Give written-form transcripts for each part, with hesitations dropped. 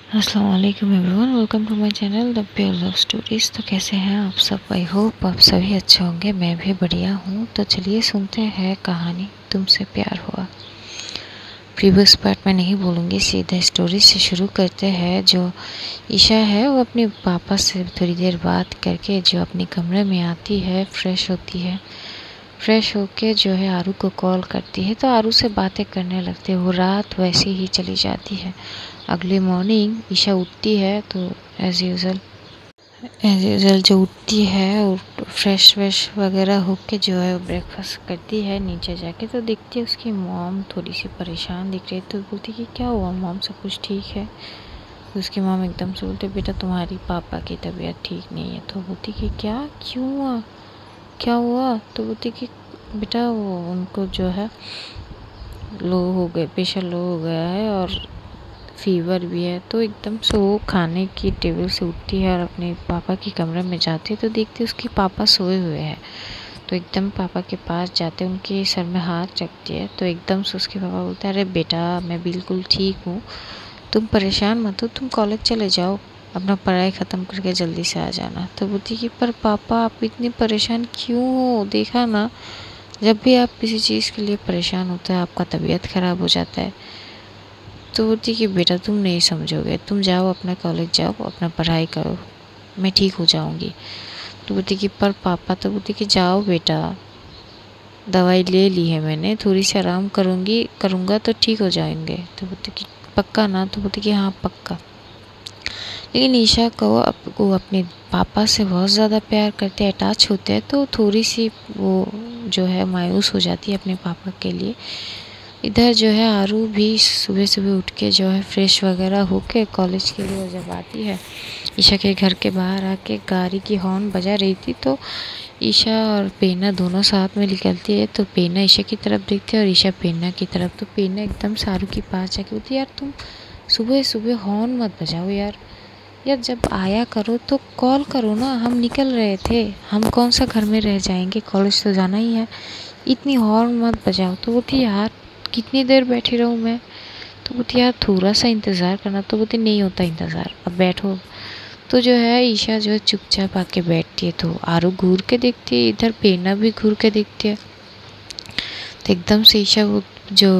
अस्सलाम वालेकुम everyone, welcome to my channel the pure love stories. तो कैसे हैं आप सब? आई होप आप सभी अच्छे होंगे। मैं भी बढ़िया हूँ। तो चलिए सुनते हैं कहानी तुमसे प्यार हुआ। प्रीवियस पार्ट में नहीं बोलूँगी, सीधा स्टोरी से शुरू करते हैं। जो ईशा है वो अपने पापा से थोड़ी देर बात करके जो अपने कमरे में आती है, फ्रेश होती है। फ्रेश होके जो है आरू को कॉल करती है, तो आरू से बातें करने लगते हैं। वो रात वैसे ही चली जाती है। अगली मॉर्निंग ईशा उठती है तो एज़ यूज़ुअल जो उठती है और फ्रेश वेश वगैरह होके जो है ब्रेकफास्ट करती है। नीचे जाके तो देखती है उसकी मॉम थोड़ी सी परेशान दिख रही है। तो बोलती कि क्या हुआ मॉम, सब कुछ ठीक है? तो उसकी मॉम एकदम से बोलते, बेटा तुम्हारी पापा की तबीयत ठीक नहीं है। तो बोलती कि क्या, क्यों हुआ, क्या हुआ? तो बोलती कि बेटा वो उनको जो है लो हो गए, प्रेशर लो हो गया है और फीवर भी है। तो एकदम से वो खाने की टेबल से उठती है और अपने पापा के कमरे में जाती है। तो देखती है उसके पापा सोए हुए हैं। तो एकदम पापा के पास जाते हैं, उनके सर में हाथ रखती है। तो एकदम से उसके पापा बोलते हैं, अरे बेटा मैं बिल्कुल ठीक हूँ, तुम परेशान मत हो, तुम कॉलेज चले जाओ, अपना पढ़ाई ख़त्म करके जल्दी से आ जाना। तो बोलती कि पर पापा आप इतनी परेशान क्यों हो? देखा ना, जब भी आप किसी चीज़ के लिए परेशान होते हैं आपका तबीयत ख़राब हो जाता है। तो बोलती कि बेटा तुम नहीं समझोगे, तुम जाओ अपना कॉलेज जाओ, अपना पढ़ाई करो, मैं ठीक हो जाऊंगी। तो बोलती कि पर पापा, तो बोलती कि जाओ बेटा, दवाई ले ली है मैंने, थोड़ी सी आराम करूँगा तो ठीक हो जाएंगे। तो बोलती कि पक्का ना? तो बोलती कि हाँ पक्का। लेकिन ईशा को वो अपने पापा से बहुत ज़्यादा प्यार करते हैं, अटैच होते हैं। तो थोड़ी सी वो जो है मायूस हो जाती है अपने पापा के लिए। इधर जो है आरू भी सुबह सुबह उठ के जो है फ्रेश वगैरह होके कॉलेज के लिए जब आती है, ईशा के घर के बाहर आके गाड़ी की हॉर्न बजा रही थी। तो ईशा और पेना दोनों साथ में निकलती है। तो पेना ईशा की तरफ देखती है और ईशा पेना की तरफ। तो पेना एकदम से आरू के पास जाके बोलती है, यार तुम सुबह सुबह हॉर्न मत बजाओ यार, यार जब आया करो तो कॉल करो ना, हम निकल रहे थे, हम कौन सा घर में रह जाएंगे, कॉलेज तो जाना ही है, इतनी हॉर्न मत बजाओ। तो बोलती यार कितनी देर बैठी रहूँ मैं? तो बोलती यार थोड़ा सा इंतज़ार करना। तो बोलती नहीं होता इंतज़ार, अब बैठो। तो जो है ईशा जो है चुपचाप आके बैठती है। तो आरू घूर के देखती है, इधर पेना भी घूर के देखती है। तो एकदम से ईशा वो जो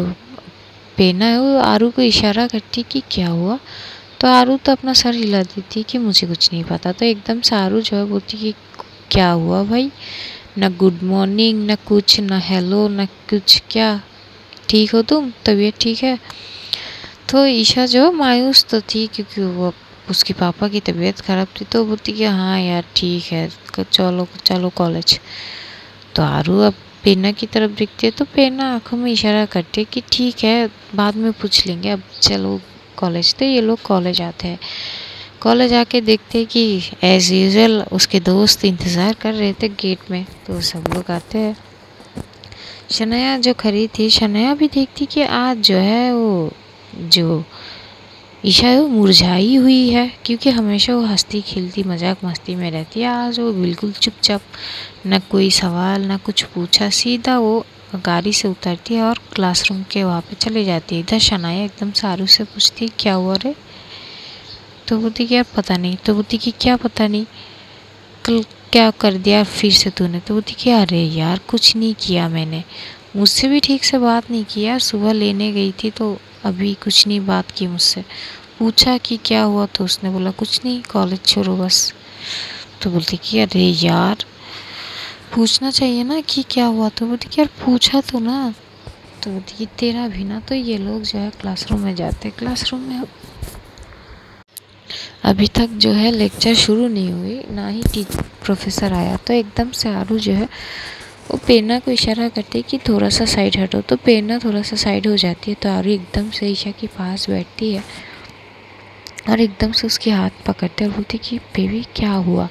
पेना है वो आरू को इशारा करती कि क्या हुआ। तो आरू तो अपना सर हिला देती कि मुझे कुछ नहीं पता। तो एकदम से आरू जो है बोलती कि क्या हुआ भाई, ना गुड मॉर्निंग, ना कुछ, ना हेलो, ना कुछ, क्या ठीक हो तुम, तबीयत ठीक है? तो ईशा जो मायूस तो थी क्योंकि वो उसके पापा की तबीयत ख़राब थी। तो बोलती कि हाँ यार ठीक है, चलो चलो कॉलेज। तो आरू अब पेना की तरफ देखती है। तो पेना आंखों में इशारा करती है कि ठीक है बाद में पूछ लेंगे, अब चलो कॉलेज। तो ये लोग कॉलेज आते हैं। कॉलेज आके देखते हैं कि एज़ यूजुअल उसके दोस्त इंतज़ार कर रहे थे गेट में। तो सब लोग आते हैं। शनाया जो खड़ी थी, शनाया भी देखती कि आज जो है वो जो ईशा है वो मुरझाई हुई है, क्योंकि हमेशा वो हंसती खेलती मजाक मस्ती में रहती है। आज वो बिल्कुल चुपचाप, न कोई सवाल ना कुछ पूछा, सीधा वो गाड़ी से उतरती है और क्लासरूम के वहाँ पे चले जाती है। इधर शनाया एकदम सारू से पूछती है क्या हुआ रे? तो बोलती कि यार पता नहीं। तो बोलती कि क्या पता नहीं, कल क्या कर दिया फिर से तूने? तो बोलती कि अरे यार कुछ नहीं किया मैंने, मुझसे भी ठीक से बात नहीं किया, सुबह लेने गई थी तो अभी कुछ नहीं बात की मुझसे। पूछा कि क्या हुआ तो उसने बोला कुछ नहीं, कॉलेज छोड़ो बस। तो बोलती कि अरे यार पूछना चाहिए ना कि क्या हुआ। तो बोलती कि यार पूछा तो ना। तो बोलती कि तेरा भी ना। तो ये लोग जो है क्लासरूम में जाते हैं। क्लासरूम में अभी तक जो है लेक्चर शुरू नहीं हुई, ना ही प्रोफेसर आया। तो एकदम से आरू जो है वो पेना को इशारा करती है कि थोड़ा सा साइड हटो। तो पेना थोड़ा सा साइड हो जाती है। तो आरू एकदम से ईशा के पास बैठती है और एकदम से उसके हाथ पकड़ते और बोलती कि बेबी क्या हुआ।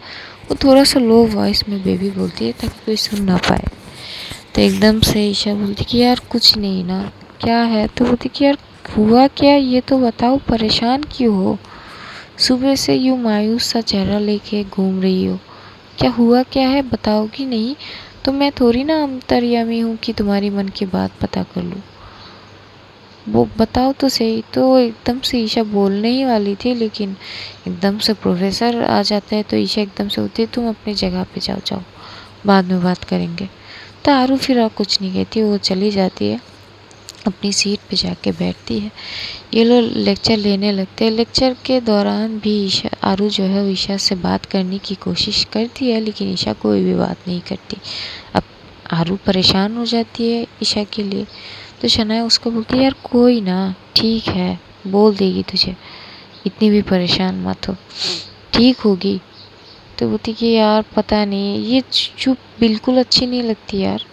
वो थोड़ा सा लो वॉइस में बेबी बोलती है ताकि कोई सुन ना पाए। तो एकदम से ईशा बोलती कि यार कुछ नहीं ना, क्या है? तो बोलती कि यार हुआ क्या, ये तो बताओ, परेशान क्यों हो? सुबह से यूँ मायूस सा चेहरा लेके घूम रही हो, क्या हुआ क्या है, बताओगी नहीं? तो मैं थोड़ी ना अंतर्यामी हूँ कि तुम्हारी मन की बात पता कर लूँ। वो बताओ तो सही। तो एकदम से ईशा बोलने ही वाली थी, लेकिन एकदम से प्रोफेसर आ जाता है तो ईशा एकदम से होती है, तुम अपनी जगह पे जाओ जाओ, बाद में बात करेंगे। तो आरू फिर और कुछ नहीं कहती, वो चली जाती है, अपनी सीट पे जाके बैठती है। ये लोग लेक्चर लेने लगते हैं। लेक्चर के दौरान भी ईशा आरू जो है ईशा से बात करने की कोशिश करती है, लेकिन ईशा कोई भी बात नहीं करती। अब आरू परेशान हो जाती है ईशा के लिए, तो शनाया उसको बोलती है यार कोई ना, ठीक है, बोल देगी तुझे, इतनी भी परेशान मत हो, ठीक होगी। तो बोलती कि यार पता नहीं, ये चुप बिल्कुल अच्छी नहीं लगती यार,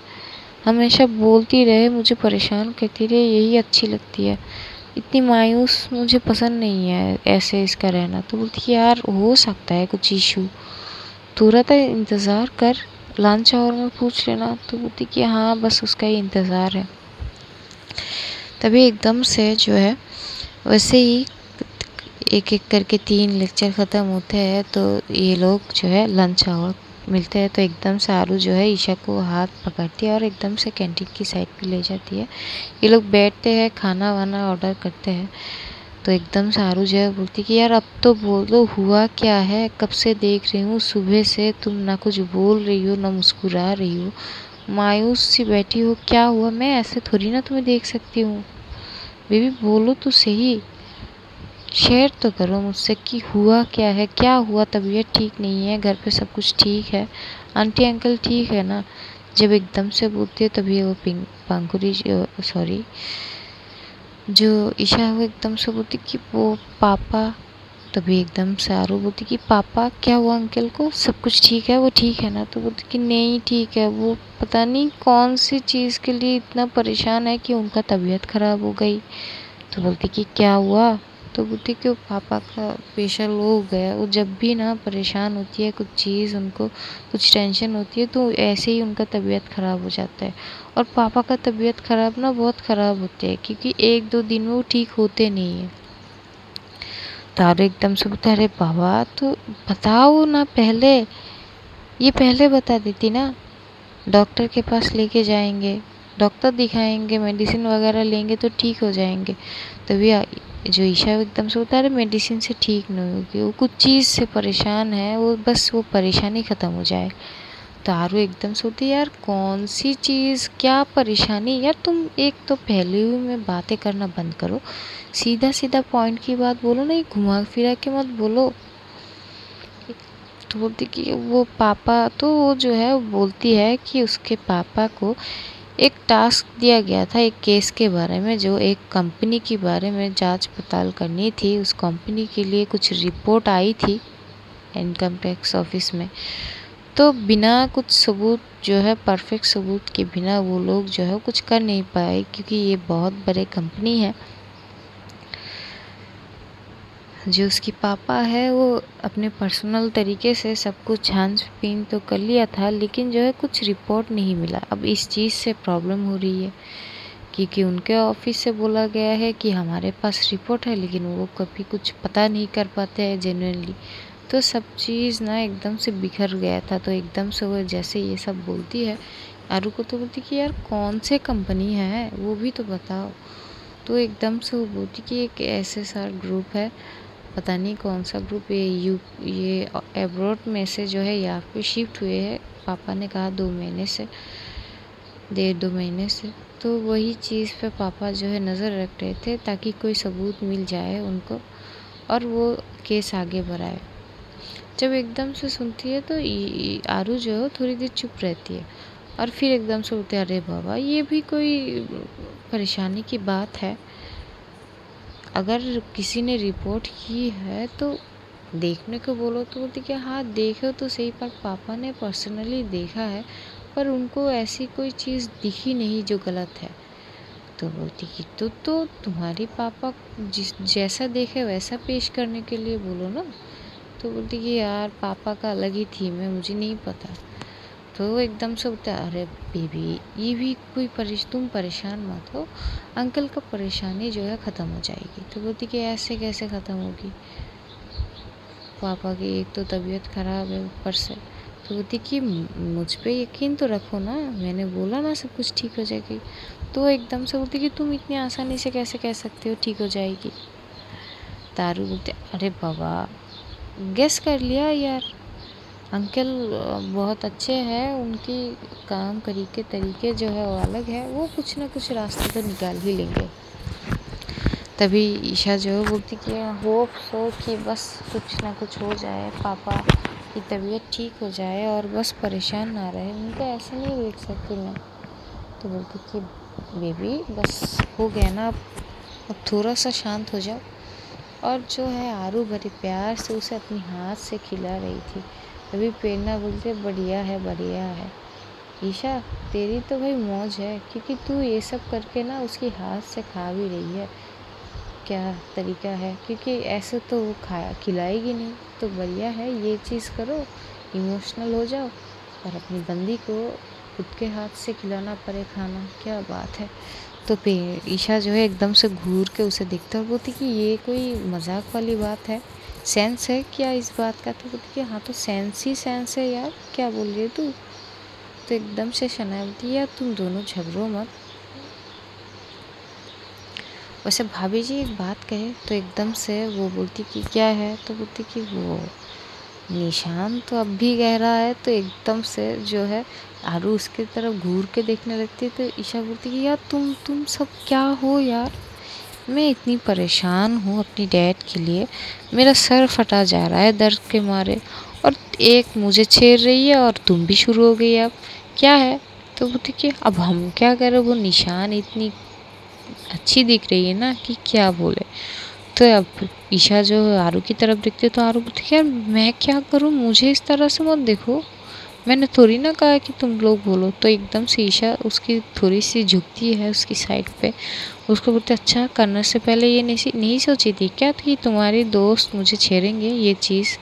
हमेशा बोलती रहे, मुझे परेशान करती रहे, यही अच्छी लगती है, इतनी मायूस मुझे पसंद नहीं है ऐसे इसका रहना। तो बोलती कि यार हो सकता है कुछ इशू, थोड़ा सा इंतज़ार कर, लंच आवर में पूछ लेना। तो बोलती कि हाँ बस उसका ही इंतज़ार है। तभी एकदम से जो है वैसे ही एक एक करके 3 लेक्चर ख़त्म होते हैं, तो ये लोग जो है लंच आवर मिलते हैं। तो एकदम से आरू जो है ईशा को हाथ पकड़ती है और एकदम से कैंटीन की साइड पे ले जाती है। ये लोग बैठते हैं, खाना वाना ऑर्डर करते हैं। तो एकदम से आरू जो है बोलती कि यार अब तो बोलो हुआ क्या है, कब से देख रही हूँ, सुबह से तुम ना कुछ बोल रही हो ना मुस्कुरा रही हो, मायूस सी बैठी हो, क्या हुआ? मैं ऐसे थोड़ी ना तुम्हें देख सकती हूँ, बेबी बोलो तो सही, शेयर तो करो मुझसे कि हुआ क्या है, क्या हुआ? तबीयत ठीक नहीं है, घर पे सब कुछ ठीक है, आंटी अंकल ठीक है ना? जब एकदम से बोलती है तभी वो पांकुरी सॉरी जो ईशा है वो एकदम से बोलती कि वो पापा। तभी एकदम से आरू बोलती कि पापा क्या हुआ अंकल को, सब कुछ ठीक है, वो ठीक है ना? तो बोलती कि नहीं ठीक है, वो पता नहीं कौन सी चीज़ के लिए इतना परेशान है कि उनका तबीयत ख़राब हो गई। तो बोलती कि क्या हुआ? तो बोलती कि वो पापा का प्रेशर लो हो गया, वो जब भी ना परेशान होती है कुछ चीज़, उनको कुछ टेंशन होती है तो ऐसे ही उनका तबीयत ख़राब हो जाता है। और पापा का तबीयत ख़राब ना बहुत ख़राब होते हैं, क्योंकि 1-2 दिन में वो ठीक होते नहीं है। तारे एकदम से बोलता अरे बाबा तो बताओ ना पहले, ये पहले बता देती ना, डॉक्टर के पास लेके जाएंगे, डॉक्टर दिखाएंगे, मेडिसिन वगैरह लेंगे तो ठीक हो जाएंगे। तभी जो ईशा एकदम से होता है मेडिसिन से ठीक नहीं होगी, वो कुछ चीज़ से परेशान है, वो बस वो परेशानी ख़त्म हो जाए। तो आरू एकदम से होती है यार कौन सी चीज़, क्या परेशानी? यार तुम एक तो पहले ही में बातें करना बंद करो, सीधा सीधा पॉइंट की बात बोलो ना, ये घुमा फिरा के मत बोलो। तो बोलती कि वो पापा, तो वो जो है वो बोलती है कि उसके पापा को एक टास्क दिया गया था एक केस के बारे में, जो एक कंपनी के बारे में जांच पड़ताल करनी थी। उस कंपनी के लिए कुछ रिपोर्ट आई थी इनकम टैक्स ऑफिस में, तो बिना कुछ सबूत जो है परफेक्ट सबूत के बिना वो लोग जो है कुछ कर नहीं पाए, क्योंकि ये बहुत बड़े कंपनी है। जो उसकी पापा है वो अपने पर्सनल तरीके से सब कुछ छान-बीन तो कर लिया था, लेकिन जो है कुछ रिपोर्ट नहीं मिला। अब इस चीज़ से प्रॉब्लम हो रही है, क्योंकि उनके ऑफिस से बोला गया है कि हमारे पास रिपोर्ट है, लेकिन वो कभी कुछ पता नहीं कर पाते हैं जेन्युइनली। तो सब चीज़ ना एकदम से बिखर गया था। तो एकदम से वो जैसे ये सब बोलती है आरू को, तो बोलती कि यार कौन से कंपनी है वो भी तो बताओ। तो एकदम से वो बोलती कि एक SSR ग्रुप है, पता नहीं कौन सा ग्रुप, ये एब्रॉड में से जो है यहाँ पे शिफ्ट हुए हैं, पापा ने कहा 2 महीने से, 1.5-2 महीने से। तो वही चीज़ पे पापा जो है नज़र रख रहे थे, ताकि कोई सबूत मिल जाए उनको और वो केस आगे बढ़ाए। जब एकदम से सुनती है तो आरू जो है थोड़ी देर चुप रहती है, और फिर एकदम से बोलते अरे बाबा ये भी कोई परेशानी की बात है, अगर किसी ने रिपोर्ट की है तो देखने को बोलो। तो बोलती कि हाँ देखो तो सही, पर पापा ने पर्सनली देखा है, पर उनको ऐसी कोई चीज़ दिखी नहीं जो गलत है। तो बोलती कि तो तुम्हारे पापा जिस जैसा देखे वैसा पेश करने के लिए बोलो ना। तो बोलती कि यार पापा का अलग ही थीम है, मुझे नहीं पता। तो वो एकदम से बोलता है अरे बेबी ये भी कोई तुम परेशान मत हो, अंकल का परेशानी जो है ख़त्म हो जाएगी। तो बोलती कि ऐसे कैसे ख़त्म होगी, पापा की एक तो तबीयत ख़राब है ऊपर से। तो बोलती कि मुझ पे यकीन तो रखो ना, मैंने बोला ना सब कुछ ठीक हो जाएगी। तो एकदम से बोलती कि तुम इतनी आसानी से कैसे कह सकते हो ठीक हो जाएगी। तारू बोलते अरे बाबा गेस कर लिया यार, अंकल बहुत अच्छे हैं, उनकी काम करी के तरीके जो है वो अलग है, वो कुछ ना कुछ रास्ते तो निकाल ही लेंगे। तभी ईशा जो है बोलती कि होप सो कि बस कुछ ना कुछ हो जाए, पापा की तबीयत ठीक हो जाए और बस परेशान ना रहे, उनको ऐसे नहीं देख सकती मैं। तो बोलती कि बेबी बस हो गया ना, अब थोड़ा सा शांत हो जाओ। और जो है आरू बड़े प्यार से उसे अपनी हाथ से खिला रही थी। तभी प्रेरणा बोलते बढ़िया है ईशा, तेरी तो भाई मौज है, क्योंकि तू ये सब करके ना उसकी हाथ से खा भी रही है। क्या तरीका है, क्योंकि ऐसे तो वो खिलाएगी नहीं, तो बढ़िया है, ये चीज़ करो, इमोशनल हो जाओ और अपनी बंदी को खुद के हाथ से खिलाना पड़े खाना, क्या बात है। तो ईशा जो है एकदम से घूर के उसे देखता और बोलती कि ये कोई मजाक वाली बात है, सेंस है क्या इस बात का। तो बोलती कि हाँ तो सेंस ही सेंस है यार, क्या बोल रही है तू। तो एकदम से शनाया बोलती यार तुम दोनों झगड़ो मत। वैसे भाभी जी एक बात कहे, तो एकदम से वो बोलती कि क्या है। तो बोलती कि वो निशान तो अब भी कह रहा है। तो एकदम से जो है आरू उसकी तरफ घूर के देखने लगती है। तो ईशा बोलती कि यार तुम सब क्या हो यार, मैं इतनी परेशान हूँ अपनी डैड के लिए, मेरा सर फटा जा रहा है दर्द के मारे, और एक मुझे छेड़ रही है और तुम भी शुरू हो गई, अब क्या है। तो बोलती कि अब हम क्या करें, वो निशान इतनी अच्छी दिख रही है ना कि क्या बोले। तो अब ईशा जो आरू की तरफ देखती है, तो आरू बोलती है यार मैं क्या करूँ, मुझे इस तरह से मत देखो, मैंने थोड़ी ना कहा कि तुम लोग बोलो। तो एकदम से ईशा उसकी थोड़ी सी झुकती है उसकी साइड पे, उसको बोलते अच्छा करने से पहले ये नहीं सोची थी क्या कि तुम्हारे दोस्त मुझे छेड़ेंगे ये चीज़।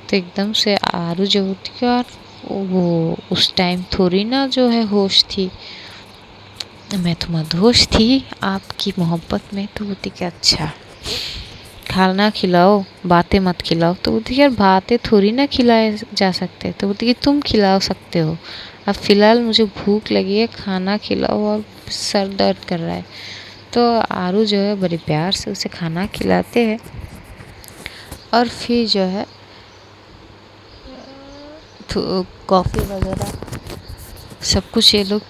तो एकदम से आरू जो बोलती है यार वो उस टाइम थोड़ी ना जो है होश थी, मैं तो मदहोश थी आपकी मोहब्बत में। तो बोलती कि अच्छा खाना खिलाओ बातें मत खिलाओ। तो बोलती यार बातें थोड़ी ना खिलाए जा सकते। तो बोलती कि तुम खिला सकते हो, अब फ़िलहाल मुझे भूख लगी है, खाना खिलाओ और सर दर्द कर रहा है। तो आरू जो है बड़े प्यार से उसे खाना खिलाते हैं और फिर जो है कॉफ़ी वगैरह सब कुछ ये लोग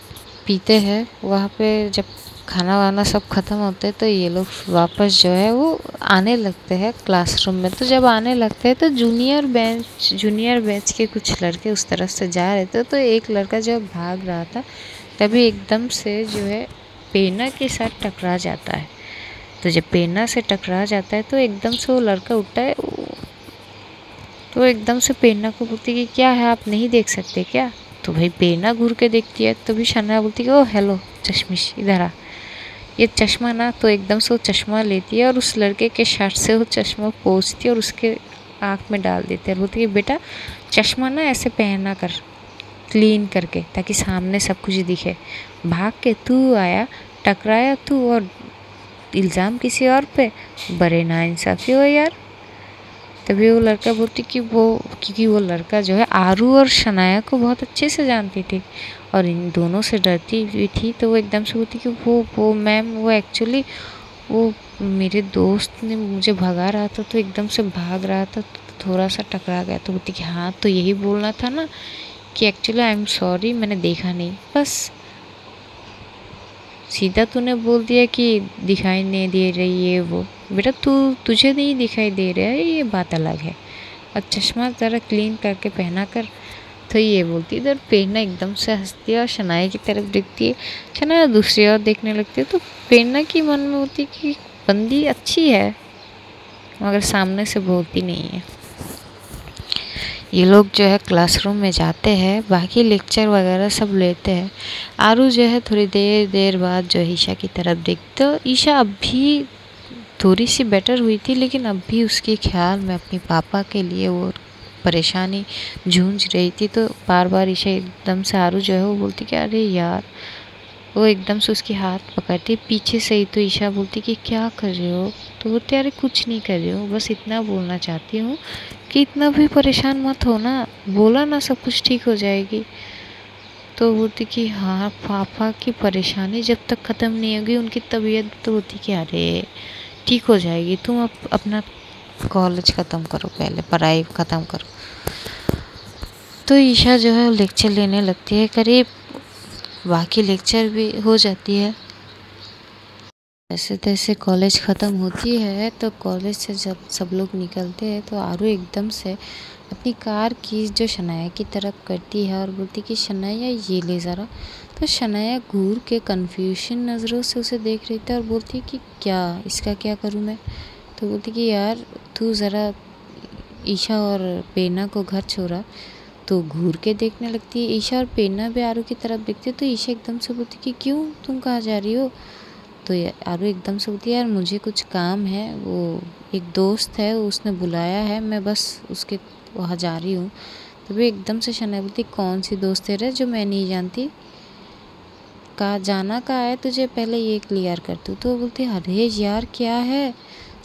पीते हैं। वहाँ पे जब खाना वाना सब ख़त्म होते हैं तो ये लोग वापस जो है वो आने लगते हैं क्लासरूम में। तो जब आने लगते हैं तो जूनियर बैच के कुछ लड़के उस तरफ से जा रहे थे। तो एक लड़का जब भाग रहा था तभी एकदम से जो है पेना के साथ टकरा जाता है। तो जब पेना से टकरा जाता है तो एकदम से वो लड़का उठता है, तो एकदम से पेना को बोलती कि क्या है आप नहीं देख सकते क्या। तो भाई पेना घूर के देखती है। तो भी शना बोलती कि ओ हेलो चश्मिश इधर आ, ये चश्मा ना। तो एकदम से वो चश्मा लेती है और उस लड़के के शर्ट से वो चश्मा पोंछती है और उसके आँख में डाल देती है और बोलती है बेटा चश्मा ना ऐसे पहना कर क्लीन करके, ताकि सामने सब कुछ दिखे। भाग के तू आया, टकराया तू और इल्ज़ाम किसी और पे, बड़े नाइंसाफ़ी हो यार। तभी वो लड़का बोलती कि वो क्योंकि वो लड़का जो है आरू और शनाया को बहुत अच्छे से जानती थी और इन दोनों से डरती हुई थी। तो वो एकदम से बोलती कि वो मैम वो एक्चुअली वो मेरे दोस्त ने मुझे भगा रहा था, तो एकदम से भाग रहा था तो थोड़ा सा टकरा गया। तो बोलती कि हाँ तो यही बोलना था ना कि एक्चुअली आई एम सॉरी मैंने देखा नहीं, बस सीधा तूने बोल दिया कि दिखाई नहीं दे रही है वो। बेटा तुझे नहीं दिखाई दे रहा है ये बात अलग है, और चश्मा ज़रा क्लीन करके पहना कर। तो ये बोलती इधर प्रेरणा एकदम से हंसती है और शनाया की तरफ देखती है। शनाया दूसरी ओर देखने लगती है। तो प्रेरणा की मन में होती है कि बंदी अच्छी है मगर सामने से बोलती नहीं है। ये लोग जो है क्लासरूम में जाते हैं, बाकी लेक्चर वगैरह सब लेते हैं। आरू जो है थोड़ी देर बाद जो ईशा की तरफ देखते, तो ईशा अब भी थोड़ी सी बेटर हुई थी, लेकिन अब भी उसके ख्याल में अपने पापा के लिए वो परेशानी जूझ रही थी। तो बार बार ईशा एकदम से आरू जो है वो बोलती कि अरे यार, वो एकदम से उसकी हाथ पकड़ती पीछे से ही। तो ईशा बोलती कि क्या कर रहे हो। तो बोलते अरे कुछ नहीं कर रही हूँ, बस इतना बोलना चाहती हूँ कि इतना भी परेशान मत हो ना, बोला ना सब कुछ ठीक हो जाएगी। तो बोलती कि हाँ पापा की परेशानी जब तक ख़त्म नहीं होगी उनकी तबीयत तो होती कि अरे ठीक हो जाएगी, तुम अपना कॉलेज ख़त्म करो, पहले पढ़ाई ख़त्म करो। तो ईशा जो है लेक्चर लेने लगती है, करीब बाकी लेक्चर भी हो जाती है। जैसे तैसे कॉलेज ख़त्म होती है तो कॉलेज से जब सब लोग निकलते हैं तो आरू एकदम से अपनी कार की जो शनाया की तरफ करती है और बोलती कि शनाया ये ले ज़रा। तो शनाया घूर के कन्फ्यूजन नज़रों से उसे देख रही थी और बोलती कि क्या इसका क्या करूँ मैं। तो बोलती कि यार तू ज़रा ईशा और पेना को घर छोड़ा। तो घूर के देखने लगती है। ईशा और पेना भी आरू की तरफ देखती है तो ईशा एकदम से बोलती कि क्यों, तुम कहाँ जा रही हो। तो आरू एकदम से बोलती है यार मुझे कुछ काम है, वो एक दोस्त है उसने बुलाया है, मैं बस उसके वहाँ जा रही हूँ। तो भी एकदम से शनाया बोलती कौन सी दोस्त है रे जो मैं नहीं जानती, कहाँ जाना कहाँ है तुझे, पहले ये क्लियर कर दूँ। तो बोलती अरे यार क्या है,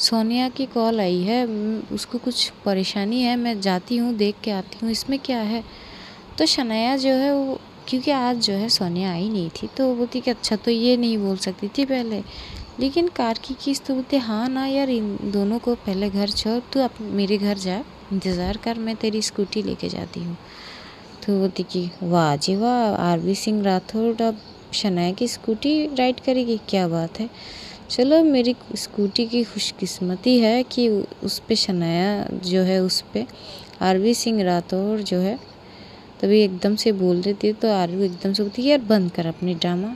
सोनिया की कॉल आई है, उसको कुछ परेशानी है, मैं जाती हूँ देख के आती हूँ, इसमें क्या है। तो शनाया जो है वो क्योंकि आज जो है सोनिया आई नहीं थी तो वो बोलती कि अच्छा तो ये नहीं बोल सकती थी पहले, लेकिन कार की किस्त तो बोलती हाँ ना यार इन दोनों को पहले घर छोड़, तू मेरे घर जा, इंतज़ार कर, मैं तेरी स्कूटी लेके जाती हूँ। तो बोलती कि वाह जी वाह, आरबी सिंह राठौड़ अब शनाया की स्कूटी राइड करेगी, क्या बात है। चलो मेरी स्कूटी की खुशकिस्मती है कि उस पे शनाया जो है उस पे आरबी सिंह राठौड़ जो है। तभी एकदम से बोल देती है तो आरू एकदम से बोलती है यार बंद कर अपनी ड्रामा,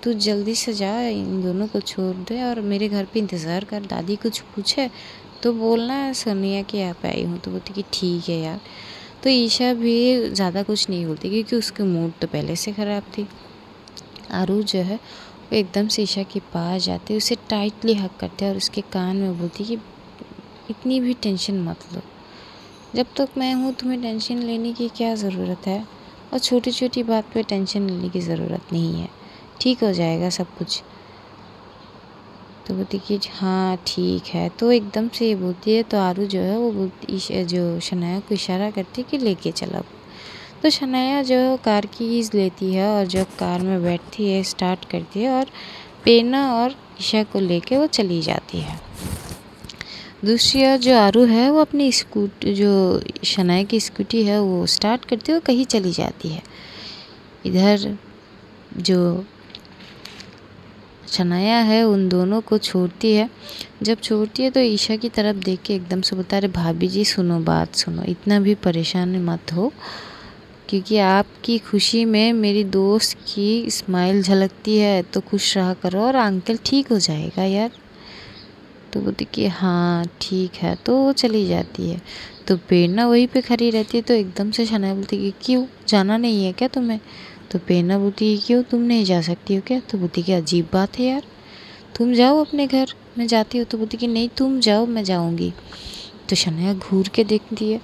तू जल्दी से जा, इन दोनों को छोड़ दे और मेरे घर पे इंतज़ार कर, दादी कुछ पूछे तो बोलना है सोनिया के यहाँ पे आई हूँ। तो बोलती कि ठीक है यार। तो ईशा भी ज़्यादा कुछ नहीं बोलती क्योंकि उसकी मूड तो पहले से ख़राब थी। आरू जो है वो एकदम से ईशा के पास जाते, उसे टाइटली हक करते और उसके कान में बोलती कि इतनी भी टेंशन मत लो, जब तक मैं हूँ तुम्हें टेंशन लेने की क्या ज़रूरत है, और छोटी छोटी बात पे टेंशन लेने की ज़रूरत नहीं है, ठीक हो जाएगा सब कुछ। तो बोलती कि हाँ ठीक है। तो एकदम से ये बोलती है तो आरू जो है वो बोलती जो शनाया को इशारा करती है कि लेके चला। तो शनाया जो है कार की कीज़ लेती है और जो कार में बैठती है स्टार्ट करती है और पेना और ईशा को लेके वो चली जाती है। दूसरी ओर जो आरू है वो अपनी स्कूटी जो शनाया की स्कूटी है वो स्टार्ट करती है और कहीं चली जाती है। इधर जो शनाया है उन दोनों को छोड़ती है, जब छोड़ती है तो ईशा की तरफ देख के एकदम से बोलता है अरे भाभी जी सुनो, बात सुनो, इतना भी परेशान मत हो, क्योंकि आपकी खुशी में मेरी दोस्त की स्माइल झलकती है, तो खुश रहा करो और अंकल ठीक हो जाएगा यार। तो बोलती कि हाँ ठीक है। तो वो चली जाती है। तो पेना वहीं पे खड़ी रहती है। तो एकदम से शनाया बोलती कि क्यों, जाना नहीं है क्या तुम्हें। तो पेना बोलती है क्यों, तुम नहीं जा सकती हो क्या। तो बोलती कि अजीब बात है यार, तुम जाओ अपने घर, मैं जाती हूँ। तो बोलती कि नहीं तुम जाओ, मैं जाऊँगी। तो शनाया घूर के देखती है।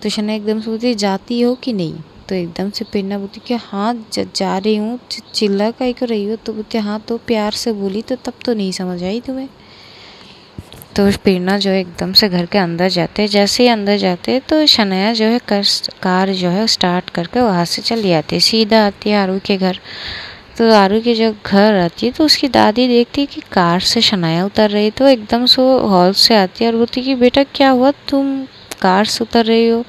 तो शनाया एकदम से बोलती है जाती हो कि नहीं। तो एकदम से पेना बोलती कि हाँ जा रही हूँ। चिल्ला काहे को रही हो। तो बोलती हाँ तो प्यार से बोली तो तब तो नहीं समझ आई तुम्हें। तो पेना जो है एकदम से घर के अंदर जाते हैं। जैसे ही अंदर जाते हैं तो शनाया जो है कार जो है स्टार्ट करके वहाँ से चली आती है, सीधा आती है आरू के घर। तो आरू के जब घर आती है तो उसकी दादी देखती है कि कार से शनाया उतर रही है। तो एकदम से वो हॉल से आती है और बोलती कि बेटा क्या हुआ, तुम कार से उतर रही हो,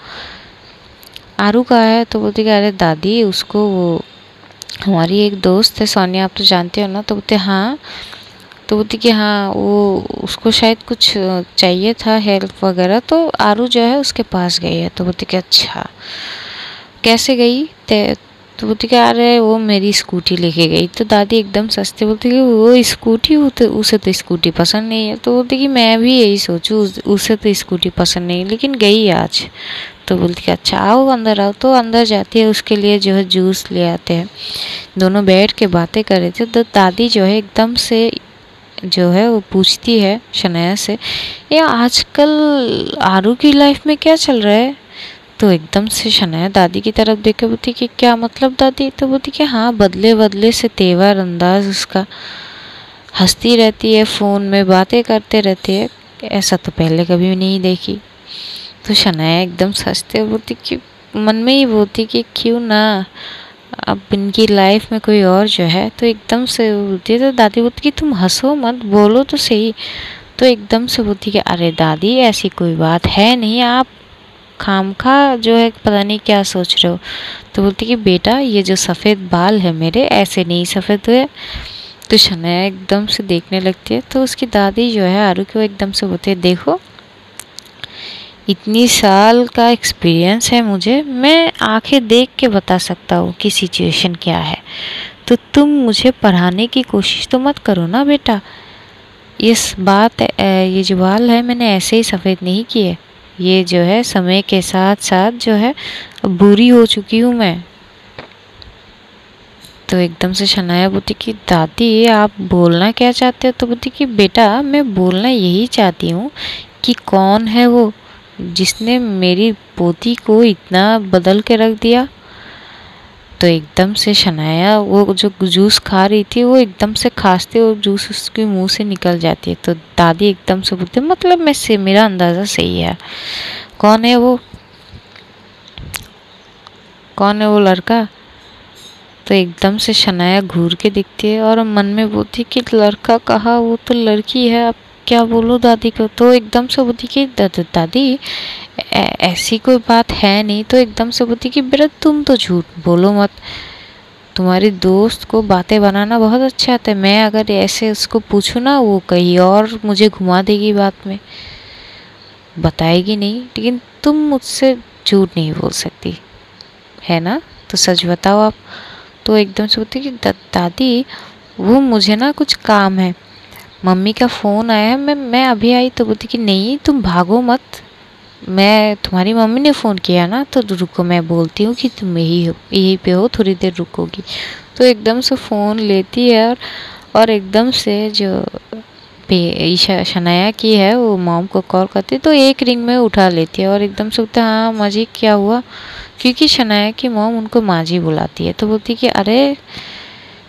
आरू कहाँ है। तो बोलती कि अरे दादी उसको, वो हमारी एक दोस्त है सोनिया, आप तो जानते हो ना। तो बोलते हाँ। तो बोलती कि हाँ वो उसको शायद कुछ चाहिए था हेल्प वगैरह, तो आरू जो है उसके पास गई है। तो बोलती कि अच्छा कैसे गई। तो बोलती कि अरे वो मेरी स्कूटी लेके गई। तो दादी एकदम सस्ते बोलती कि वो स्कूटी, उसे तो स्कूटी पसंद नहीं है। तो बोलती कि मैं भी यही सोचूं, उसे तो स्कूटी पसंद नहीं लेकिन गई आज। तो बोलती कि अच्छा आओ अंदर आओ। तो अंदर जाती है, उसके लिए जो है जूस ले आते हैं। दोनों बैठ के बातें कर रहे थे। तो दादी जो है एकदम से जो है वो पूछती है शनाया से, ये आजकल आरू की लाइफ में क्या चल रहा है। तो एकदम से शनाया दादी की तरफ देख के बोलती कि क्या मतलब दादी। तो बोलती कि हाँ बदले बदले से तेवर अंदाज उसका, हंसती रहती है, फ़ोन में बातें करते रहती है, ऐसा तो पहले कभी भी नहीं देखी। तो शनाया एकदम हंसते बोलती कि मन में ही बोलती कि क्यों ना अब इनकी लाइफ में कोई और जो है, तो एकदम से बोलती है, तो दादी बोलती कि तुम हंसो मत, बोलो तो सही। तो एकदम से बोलती कि अरे दादी ऐसी कोई बात है नहीं, आप खामखा जो है पता नहीं क्या सोच रहे हो। तो बोलती कि बेटा ये जो सफ़ेद बाल है मेरे ऐसे नहीं सफ़ेद हुए। तो शनाया एकदम से देखने लगती है, तो उसकी दादी जो है आरू को एकदम से बोलती है, देखो इतनी साल का एक्सपीरियंस है मुझे, मैं आंखें देख के बता सकता हूँ कि सिचुएशन क्या है। तो तुम मुझे पढ़ाने की कोशिश तो मत करो ना बेटा। ये जो बाल है मैंने ऐसे ही सफ़ेद नहीं किए, ये जो है समय के साथ साथ जो है अब बुरी हो चुकी हूँ मैं। तो एकदम से शनाया बोलती कि दादी आप बोलना क्या चाहते हो। तो बोलती कि बेटा मैं बोलना यही चाहती हूँ कि कौन है वो जिसने मेरी पोती को इतना बदल के रख दिया। तो एकदम से शनाया वो जो जूस खा रही थी वो एकदम से खांसते और जूस उसके मुंह से निकल जाती है। तो दादी एकदम से बोलती मतलब मेरा अंदाज़ा सही है, कौन है वो, कौन है वो लड़का। तो एकदम से शनाया घूर के दिखती है और मन में बोलती कि लड़का कहा, वो तो लड़की है, अब क्या बोलूँ दादी को। तो एकदम से बोलती कि दादी ऐसी कोई बात है नहीं। तो एकदम से बोलती कि बेटा तुम तो झूठ बोलो मत, तुम्हारी दोस्त को बातें बनाना बहुत अच्छा आता है, मैं अगर ऐसे उसको पूछूँ ना वो कहीं और मुझे घुमा देगी, बात में बताएगी नहीं, लेकिन तुम मुझसे झूठ नहीं बोल सकती है ना, तो सच बताओ आप। तो एकदम से बोलती कि दादी वो मुझे ना कुछ काम है, मम्मी का फ़ोन आया है, मैं अभी आई। तो बोलती कि नहीं तुम भागो मत, मैं तुम्हारी मम्मी ने फ़ोन किया ना, तो रुको मैं बोलती हूँ कि तुम यहीं पे हो, थोड़ी देर रुकोगी। तो एकदम से फ़ोन लेती है और एकदम से जो शनाया की है वो मॉम को कॉल करती है। तो एक रिंग में उठा लेती है और एकदम से बोलते हाँ माँ जी क्या हुआ, क्योंकि शनाया की मॉम उनको माँ जी बुलाती है। तो बोलती कि अरे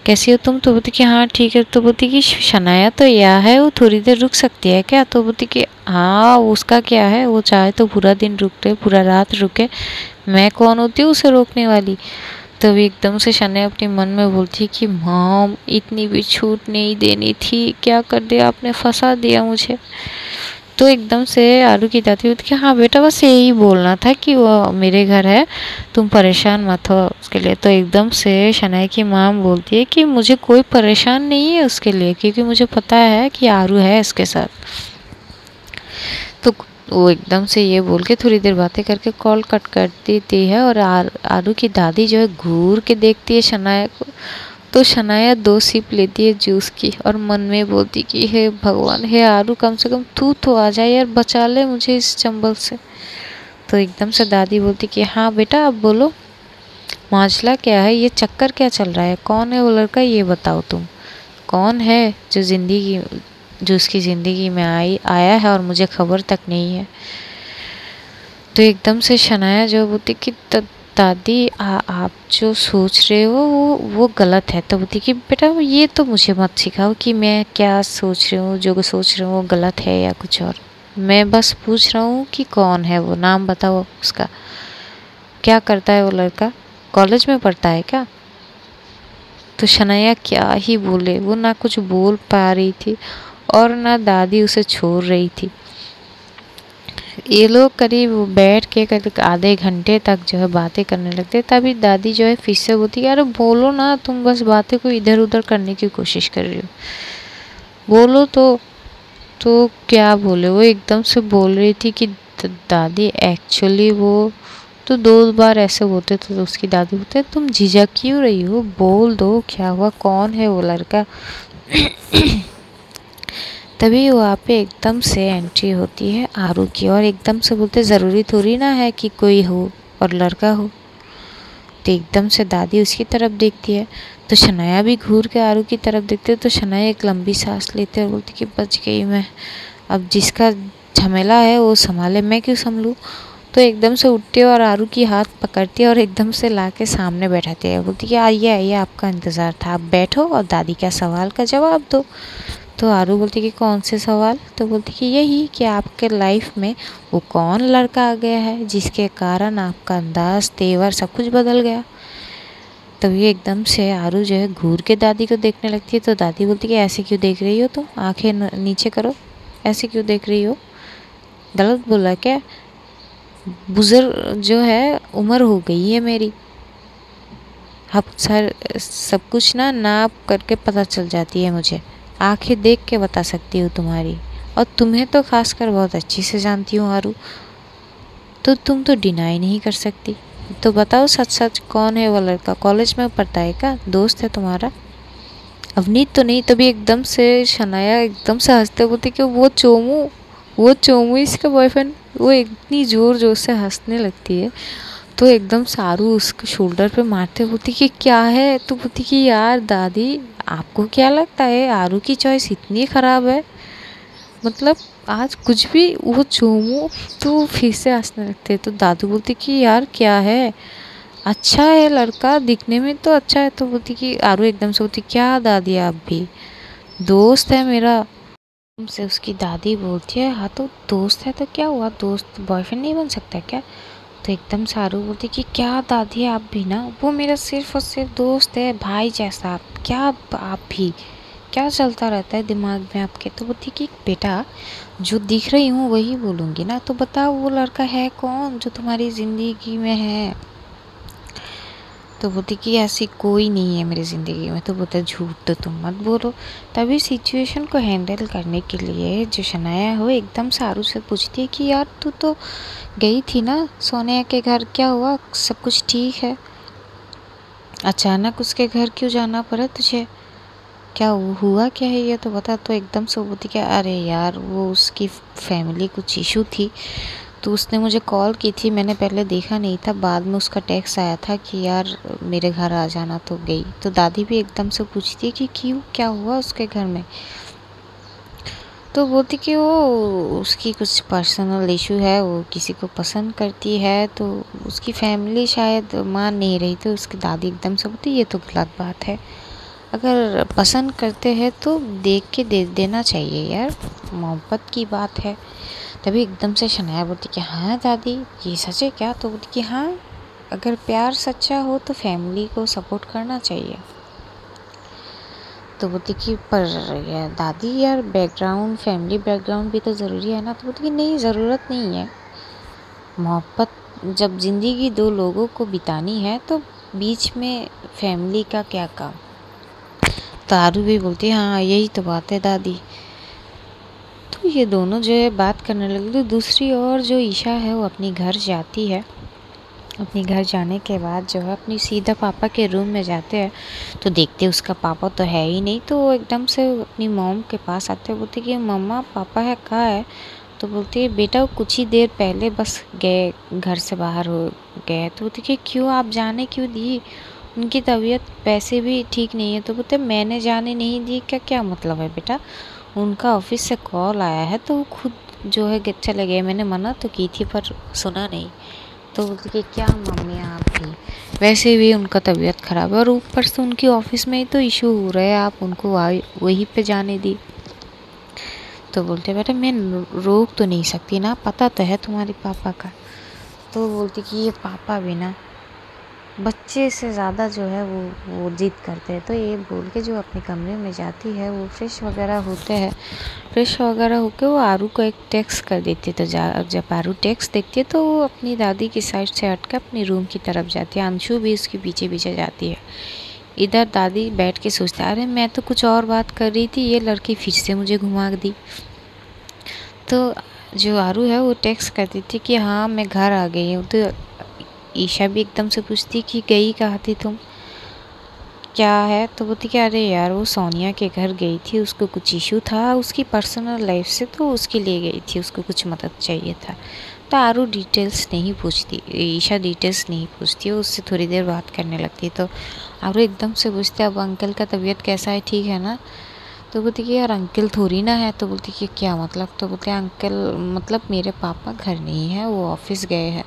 कैसी हो तुम। तो बोलती कि हाँ ठीक है। तो बोलती कि शनाया तो यह है, वो थोड़ी देर रुक सकती है क्या। तो बोलती कि हाँ उसका क्या है, वो चाहे तो पूरा दिन रुके, पूरा रात रुके, मैं कौन होती हूँ उसे रोकने वाली। तो एकदम से शनाया अपने मन में बोलती कि मॉम इतनी भी छूट नहीं देनी थी, क्या कर दिया आपने, फंसा दिया मुझे। तो एकदम से आलू की दादी बोलती कि हाँ बेटा बस यही बोलना था कि वो मेरे घर है, तुम परेशान मत हो उसके लिए। तो एकदम से शनाया की माम बोलती है कि मुझे कोई परेशान नहीं है उसके लिए, क्योंकि मुझे पता है कि आरू है इसके साथ। तो वो एकदम से ये बोल के थोड़ी देर बातें करके कॉल कट कर देती है और आरू की दादी जो है घूर के देखती है शनाया को। तो शनाया 2 सिप लेती है जूस की और मन में बोलती कि हे भगवान, हे आरू कम से कम तू तो आ जाए यार, बचा ले मुझे इस चंबल से। तो एकदम से दादी बोलती कि हाँ बेटा अब बोलो, मामला क्या है, ये चक्कर क्या चल रहा है, कौन है वो लड़का, ये बताओ तुम, कौन है जो उसकी ज़िंदगी में आया है और मुझे खबर तक नहीं है। तो एकदम से शनाया जो बोलती कि दादी आप जो सोच रहे हो वो गलत है। तो बोलती कि बेटा ये तो मुझे मत सिखाओ कि मैं क्या सोच रही हूँ, जो सोच रही हूँ वो गलत है या कुछ और, मैं बस पूछ रहा हूँ कि कौन है वो, नाम बताओ उसका, क्या करता है वो लड़का, कॉलेज में पढ़ता है क्या। तो शनाया क्या ही बोले, वो ना कुछ बोल पा रही थी और ना दादी उसे छोड़ रही थी। ये लोग करीब बैठ के करीब आधे घंटे तक जो है बातें करने लगते। तभी दादी जो है फिर से बोलती है अरे बोलो ना, तुम बस बातें को इधर उधर करने की कोशिश कर रही हो, बोलो तो क्या बोले। वो एकदम से बोल रही थी कि दादी एक्चुअली वो तो 2 बार ऐसे बोलते थे। तो उसकी दादी बोलते तुम झिझक क्यों रही हो, बोल दो क्या हुआ, कौन है वो लड़का। तभी वहाँ पे एकदम से एंट्री होती है आरू की और एकदम से बोलते ज़रूरी थोड़ी ना है कि कोई हो और लड़का हो। तो एकदम से दादी उसकी तरफ देखती है, तो शनाया भी घूर के आरू की तरफ देखती है। तो शनाया एक लंबी सांस लेते और बोलती कि बच गई मैं, अब जिसका झमेला है वो संभाले, मैं क्यों संभलूँ। तो एकदम से उठती है और आरू की हाथ पकड़ती है और एकदम से ला के सामने बैठाती है। बोलती कि आइए आइए, आपका इंतज़ार था, आप बैठो और दादी का सवाल का जवाब दो। तो आरू बोलती कि कौन से सवाल। तो बोलती कि यही कि आपके लाइफ में वो कौन लड़का आ गया है जिसके कारण आपका अंदाज, तेवर सब कुछ बदल गया। तभी एकदम से आरू जो है घूर के दादी को देखने लगती है। तो दादी बोलती है कि ऐसे क्यों देख रही हो तुम, आंखें नीचे करो, ऐसे क्यों देख रही हो, गलत बोला क्या, बुजुर्ग जो है उम्र हो गई है मेरी, अब सब कुछ ना नाप करके पता चल जाती है मुझे, आंखें देख के बता सकती हूँ तुम्हारी, और तुम्हें तो खासकर बहुत अच्छी से जानती हूँ आरू, तो तुम तो डिनाई नहीं कर सकती। तो बताओ सच सच कौन है वो लड़का, कॉलेज में पढ़ता है क्या, दोस्त है तुम्हारा? अवनीत तो नहीं। तभी एकदम से शनाया एकदम से हंसते बोलती कि वो चोमू इसका बॉयफ्रेंड। वो इतनी जोर जोर से हंसने लगती है तो एकदम से आरू उसके शोल्डर पे मारते बोलती कि क्या है, तो बोलती कि यार दादी आपको क्या लगता है आरू की चॉइस इतनी ख़राब है, मतलब आज कुछ भी वो चोमू। तो फिर से हंसने लगते तो दादू बोलती कि यार क्या है, अच्छा है लड़का दिखने में तो अच्छा है। तो बोलती कि आरू एकदम से बोलती क्या दादी आप भी, दोस्त है मेरा। से उसकी दादी बोलती है हाँ तो दोस्त है तो क्या हुआ, दोस्त बॉयफ्रेंड नहीं बन सकता क्या? तो एकदम से आरू बोलती कि क्या दादी आप भी ना, वो मेरा सिर्फ और सिर्फ दोस्त है, भाई जैसा। क्या आप भी, क्या चलता रहता है दिमाग में आपके? तो बोलती कि बेटा जो दिख रही हूँ वही बोलूँगी ना, तो बताओ वो लड़का है कौन जो तुम्हारी ज़िंदगी में है? तो बोलती कि ऐसी कोई नहीं है मेरी ज़िंदगी में। तो बोलता झूठ तो तुम मत बोलो। तभी सिचुएशन को हैंडल करने के लिए जो शनाया हो एकदम से आरू से पूछती है कि यार तू तो गई थी ना सोनिया के घर, क्या हुआ, सब कुछ ठीक है? अचानक उसके घर क्यों जाना पड़ा तुझे, क्या हुआ क्या है ये तो बता। तो एकदम से बोलती कि अरे यार वो उसकी फैमिली कुछ इशू थी, तो उसने मुझे कॉल की थी, मैंने पहले देखा नहीं था, बाद में उसका टेक्स्ट आया था कि यार मेरे घर आ जाना, तो गई। तो दादी भी एकदम से पूछती है कि क्यों, क्या हुआ उसके घर में? तो बोलती कि वो उसकी कुछ पर्सनल इशू है, वो किसी को पसंद करती है, तो उसकी फैमिली शायद मान नहीं रही। तो उसकी दादी एकदम से बोलती ये तो गलत बात है, अगर पसंद करते हैं तो देख के दे देना चाहिए यार, मोहब्बत की बात है। तभी एकदम से शनाया बोलती कि हाँ दादी ये सच है क्या? तो बोलती कि हाँ, अगर प्यार सच्चा हो तो फैमिली को सपोर्ट करना चाहिए। तो बोलती कि पर यार दादी यार बैकग्राउंड, फैमिली बैकग्राउंड भी तो ज़रूरी है ना। तो बोलती कि नहीं ज़रूरत नहीं है, मोहब्बत जब ज़िंदगी दो लोगों को बितानी है तो बीच में फैमिली का क्या काम। तो आरू भी बोलती है हाँ यही तो बात है दादी। तो ये दोनों जो है बात करने लगे। तो दूसरी ओर जो ईशा है वो अपनी घर जाती है, अपने घर जाने के बाद जो है अपनी सीधा पापा के रूम में जाते हैं तो देखते उसका पापा तो है ही नहीं। तो वो एकदम से अपनी मॉम के पास आते हैं, बोलते कि मम्मा पापा है कहाँ है? तो बोलती है बेटा वो कुछ ही देर पहले बस गए, घर से बाहर हो गए। तो बोलती कि क्यों, आप जाने क्यों दी, उनकी तबीयत वैसे भी ठीक नहीं है। तो बोलते मैंने जाने नहीं दी क्या, क्या मतलब है बेटा, उनका ऑफिस से कॉल आया है तो वो खुद जो है चले गए, मैंने मना तो की थी पर सुना नहीं। तो बोलती कि क्या मम्मी आप भी, वैसे भी उनका तबीयत ख़राब है और ऊपर से उनकी ऑफिस में ही तो इशू हो रहा है, आप उनको वहीं पे जाने दी। तो बोलते बेटा मैं रोक तो नहीं सकती ना, पता तो है तुम्हारे पापा का। तो बोलती कि ये पापा भी ना बच्चे से ज़्यादा जो है वो जिद करते हैं। तो ये बोल के जो अपने कमरे में जाती है, वो फ्रेश वगैरह होते हैं, फ्रेश वगैरह होकर वो आरू को एक टेक्स्ट कर देती है। तो जब आरू टेक्स्ट देखती है तो वो अपनी दादी की साइड से हट कर अपनी रूम की तरफ जाती है, अंशु भी उसके पीछे पीछे जाती है। इधर दादी बैठ के सोचता है अरे मैं तो कुछ और बात कर रही थी, ये लड़की फिर से मुझे घुमा दी। तो जो आरू है वो टेक्स्ट करती थी कि हाँ मैं घर आ गई हूँ। तो ईशा भी एकदम से पूछती कि गई कहाँ थी तुम, क्या है? तो बोलती कि अरे यार वो सोनिया के घर गई थी, उसको कुछ इशू था उसकी पर्सनल लाइफ से, तो उसके लिए गई थी, उसको कुछ मदद चाहिए था। तो आरू डिटेल्स नहीं पूछती, ईशा डिटेल्स नहीं पूछती, वो उससे थोड़ी देर बात करने लगती। तो आरू एकदम से पूछती अब अंकल का तबीयत कैसा है, ठीक है ना? तो बोलती कि यार अंकल थोड़ी ना है। तो बोलती कि क्या मतलब? तो बोलते अंकल मतलब मेरे पापा घर नहीं है, वो ऑफिस गए हैं।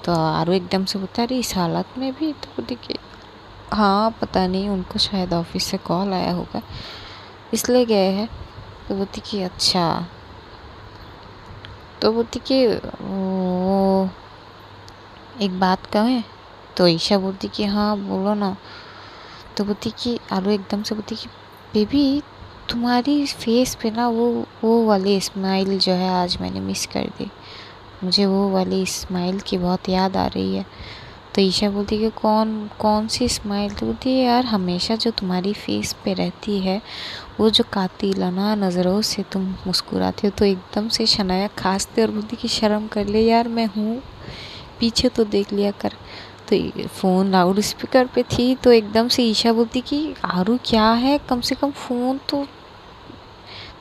तो आरू एकदम से बोलता अरे इस हालत में भी? तो बोलती कि हाँ पता नहीं, उनको शायद ऑफिस से कॉल आया होगा इसलिए गए हैं। तो बोलती कि अच्छा। तो बोलती कि वो एक बात कहें? तो ईशा बोलती कि हाँ बोलो ना। तो बोलती कि आरू एकदम से बोलती कि बेबी तुम्हारी फेस पे ना वो वाली स्माइल जो है आज मैंने मिस कर दी, मुझे वो वाली स्माइल की बहुत याद आ रही है। तो ईशा बोलती कि कौन कौन सी स्माइल? तो बोलती है यार हमेशा जो तुम्हारी फेस पे रहती है, वो जो कातिलाना नज़रों से तुम मुस्कुराते हो। तो एकदम से शनाया खांसते और बोलती कि शर्म कर ले यार, मैं हूँ, पीछे तो देख लिया कर। तो फ़ोन लाउड स्पीकर पे थी, तो एकदम से ईशा बोलती कि आरू क्या है, कम से कम फ़ोन तो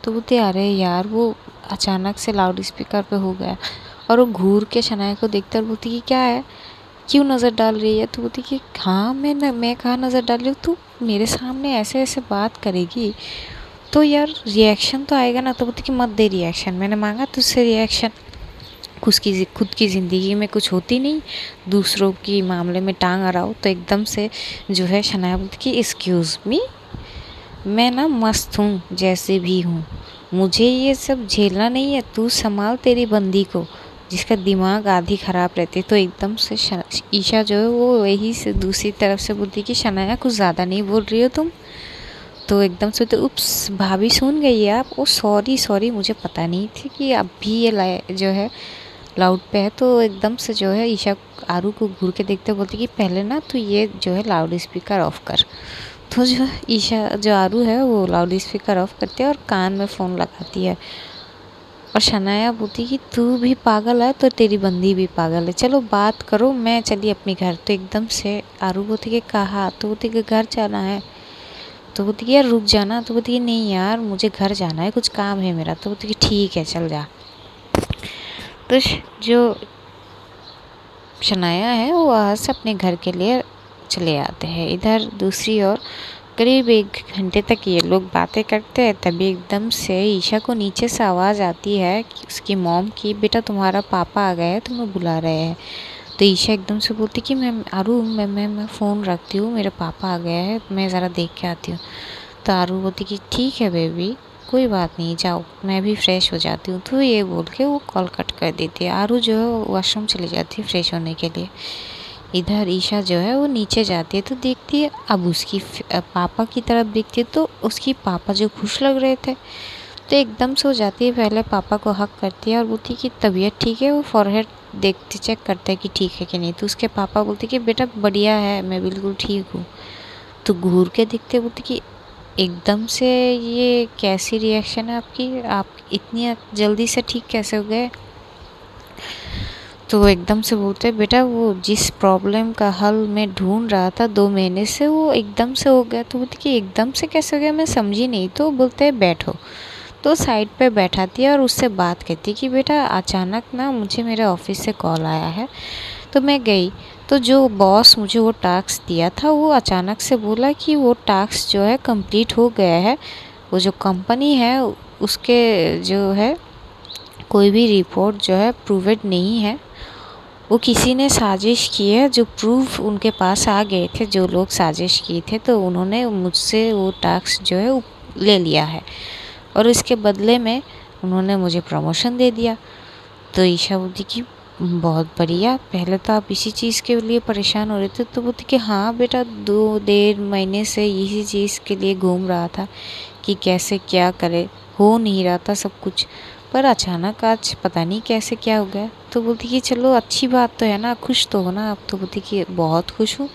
बोलते अरे यार वो अचानक से लाउड स्पीकर पे हो गया। और वो घूर के शनाया को देखते और बोलती कि क्या है, क्यों नज़र डाल रही है? तो बोलती कि हाँ मैं कहाँ नज़र डाल रही हूँ, तू मेरे सामने ऐसे ऐसे बात करेगी तो यार रिएक्शन तो आएगा ना। तो बोलती कि मत दे रिएक्शन, मैंने मांगा तुझसे रिएक्शन, खुद की ज़िंदगी में कुछ होती नहीं, दूसरों की मामले में टांग अड़ाओ। तो एकदम से जो है शनाया बोलती कि एक्सक्यूज़ मी, मैं ना मस्त हूँ जैसे भी हूँ, मुझे ये सब झेलना नहीं है, तू संभाल तेरी बंदी को जिसका दिमाग आधी ख़राब रहती है। तो एकदम से ईशा जो है वो वही से दूसरी तरफ से बोलती कि शनाया कुछ ज़्यादा नहीं बोल रही हो तुम? तो एकदम से तो उप्स भाभी सुन गई आप, ओ सॉरी सॉरी, मुझे पता नहीं थी कि अब भी ये जो है लाउड पे है। तो एकदम से जो है ईशा आरू को घूर के देखते बोलती कि पहले ना तू ये जो है लाउड स्पीकर ऑफ कर। तो जो ईशा जो आरू है वो लाउड स्पीकर ऑफ करती है और कान में फ़ोन लगाती है। और शनाया बोलती कि तू भी पागल है तो तेरी बंदी भी पागल है, चलो बात करो, मैं चली अपने घर। तो एकदम से आरू बोलती कि कहा? तो बोलती कि घर जाना है। तो बोलती कि यार रुक जाना। तो बोलती कि नहीं यार मुझे घर जाना है, कुछ काम है मेरा। तो बोलती कि ठीक है चल जा। तो जो शनाया है वो वहाँ से अपने घर के लिए चले आते हैं। इधर दूसरी ओर करीब 1 घंटे तक ये लोग बातें करते हैं, तभी एकदम से ईशा को नीचे से आवाज़ आती है कि उसकी मॉम की, बेटा तुम्हारा पापा आ गए हैं, तुम्हें बुला रहे हैं। तो ईशा एकदम से बोलती कि मैं फ़ोन रखती हूँ, मेरे पापा आ गए हैं, मैं ज़रा देख के आती हूँ। तो आरू बोलती कि ठीक है बेबी, कोई बात नहीं, जाओ, मैं भी फ्रेश हो जाती हूँ। तो ये बोल के वो कॉल कट कर देती है। आरू जो है वॉशरूम चली जाती है फ्रेश होने के लिए। इधर ईशा जो है वो नीचे जाती है तो देखती है, अब उसकी पापा की तरफ देखती है तो उसकी पापा जो खुश लग रहे थे, तो एकदम से हो जाती है, पहले पापा को हक करती है और बोलती कि तबीयत ठीक है। वो फॉरहेड देखते चेक करता है कि ठीक है कि नहीं। तो उसके पापा बोलते कि बेटा बढ़िया है, मैं बिल्कुल ठीक हूँ। तो घूर के देखते बोलती कि एकदम से ये कैसी रिएक्शन है आपकी, आप इतनी जल्दी से ठीक कैसे हो गए? तो एकदम से बोलते बेटा वो जिस प्रॉब्लम का हल मैं ढूंढ रहा था 2 महीने से, वो एकदम से हो गया। तो बोलती कि एकदम से कैसे हो गया, मैं समझी नहीं। तो बोलते हैं बैठो। तो साइड पे बैठाती है और उससे बात करती है कि बेटा अचानक ना मुझे मेरे ऑफिस से कॉल आया है, तो मैं गई, तो जो बॉस मुझे वो टास्क दिया था वो अचानक से बोला कि वो टास्क जो है कंप्लीट हो गया है। वो जो कंपनी है उसके जो है कोई भी रिपोर्ट जो है प्रूवेड नहीं है, वो किसी ने साजिश की है। जो प्रूफ उनके पास आ गए थे, जो लोग साजिश किए थे, तो उन्होंने मुझसे वो टास्क जो है ले लिया है और इसके बदले में उन्होंने मुझे प्रमोशन दे दिया। तो ईशा बोलती कि बहुत बढ़िया, पहले तो आप इसी चीज़ के लिए परेशान हो रहे थे। तो बोलती कि हाँ बेटा 2 महीने से इसी चीज़ के लिए घूम रहा था कि कैसे क्या करे, हो नहीं रहा था सब कुछ, पर अचानक आज पता नहीं कैसे क्या हो गया। तो बोलती कि चलो अच्छी बात तो है ना, खुश तो हो ना आप? तो बोलती कि बहुत खुश हूँ।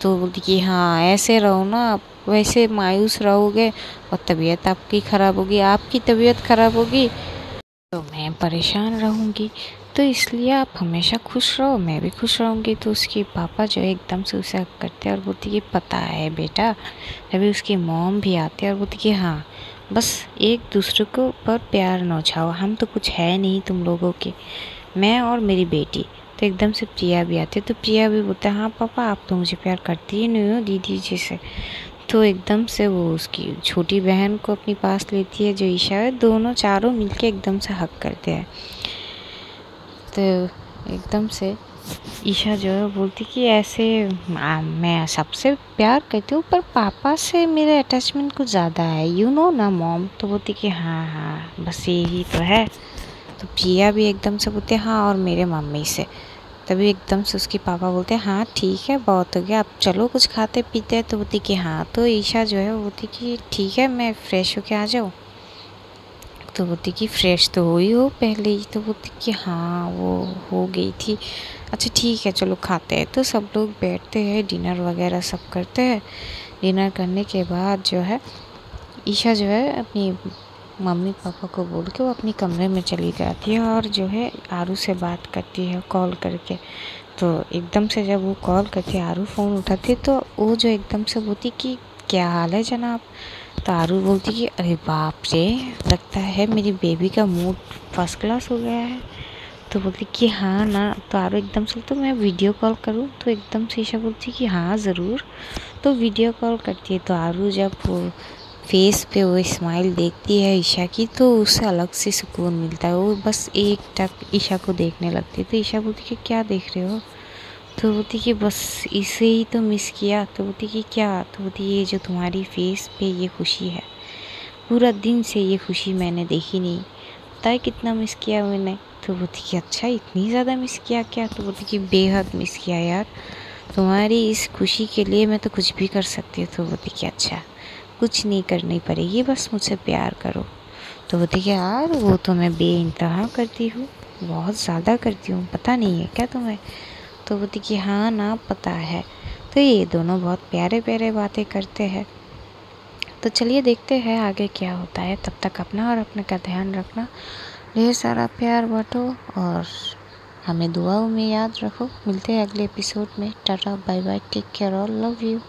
तो बोलती कि हाँ ऐसे रहो ना आप, वैसे मायूस रहोगे और तबीयत आपकी ख़राब होगी, आपकी तबीयत ख़राब होगी तो मैं परेशान रहूँगी, तो इसलिए आप हमेशा खुश रहो, मैं भी खुश रहूँगी। तो उसके पापा जो है एकदम से उसे हक करते हैं और बोलती कि पता है बेटा। तभी उसकी मॉम भी आती है और बोलती कि हाँ बस एक दूसरे को पर प्यार न उछाओ, हम तो कुछ है नहीं तुम लोगों के, मैं और मेरी बेटी। तो एकदम से प्रिया भी आती है, तो प्रिया भी बोलता है हाँ पापा आप तो मुझे प्यार करती ही नहीं हो दीदी जी से। तो एकदम से वो उसकी छोटी बहन को अपनी पास लेती है जो ईशा है, दोनों चारों मिलके एकदम से हक करते हैं। तो एकदम से ईशा जो है बोलती कि ऐसे मैं सबसे प्यार करती हूँ पर पापा से मेरे अटैचमेंट कुछ ज़्यादा है, यू नो ना मॉम। तो बोलती कि हाँ हाँ बस यही तो है। तो प्रिया भी एकदम से बोलती हाँ और मेरे मम्मी से। तभी एकदम से उसके पापा बोलते हैं हाँ ठीक है बहुत हो गया, अब चलो कुछ खाते पीते हैं। तो बोलती कि हाँ, तो ईशा जो है वो बोलती कि ठीक है मैं फ़्रेश होके आ जाऊँ। तो बोलती कि फ़्रेश तो हुई हो पहले ही। तो बोलती कि हाँ वो हो गई थी। अच्छा ठीक है चलो खाते हैं। तो सब लोग बैठते हैं, डिनर वगैरह सब करते हैं। डिनर करने के बाद जो है ईशा जो है अपनी मम्मी पापा को बोल के वो अपनी कमरे में चली जाती है और जो है आरू से बात करती है कॉल करके। तो एकदम से जब वो कॉल करती है, आरू फ़ोन उठाती है, तो वो जो एकदम से बोलती कि क्या हाल है जनाब। तो आरू बोलती कि अरे बाप रे, लगता है मेरी बेबी का मूड फर्स्ट क्लास हो गया है। तो बोलती कि हाँ ना। तो आरू एकदम से, तो मैं वीडियो कॉल करूँ। तो एकदम से ईशा बोलती कि हाँ ज़रूर। तो वीडियो कॉल करती है। तो आरू जब वो फेस पे वो स्माइल देखती है ईशा की, तो उसे अलग से सुकून मिलता है। वो बस एक टक ईशा को देखने लगती है। तो ईशा बोलती कि क्या देख रहे हो। तो बोलती कि बस इसे ही तो मिस किया। तो बोलती कि क्या। तो बोलती ये जो तुम्हारी फेस पे ये खुशी है, पूरा दिन से ये खुशी मैंने देखी नहीं, पता है कितना मिस किया मैंने। तो बोलती कि अच्छा इतनी ज़्यादा मिस किया क्या। तो बोलती कि बेहद मिस किया यार, तुम्हारी इस खुशी के लिए मैं तो कुछ भी कर सकती हूँ। तो बोलती कि अच्छा कुछ नहीं करनी पड़ेगी, बस मुझसे प्यार करो। तो बोलती कि यार वो तो मैं बेइंतहा करती हूँ, बहुत ज़्यादा करती हूँ, पता नहीं है क्या तुम्हें। तो बोलती कि हाँ ना पता है। तो ये दोनों बहुत प्यारे प्यारे बातें करते हैं। तो चलिए देखते हैं आगे क्या होता है। तब तक अपना और अपने का ध्यान रखना, ढेर सारा प्यार बांटो और हमें दुआओं में याद रखो। मिलते हैं अगले एपिसोड में। Tata bye bye, take care, all love you.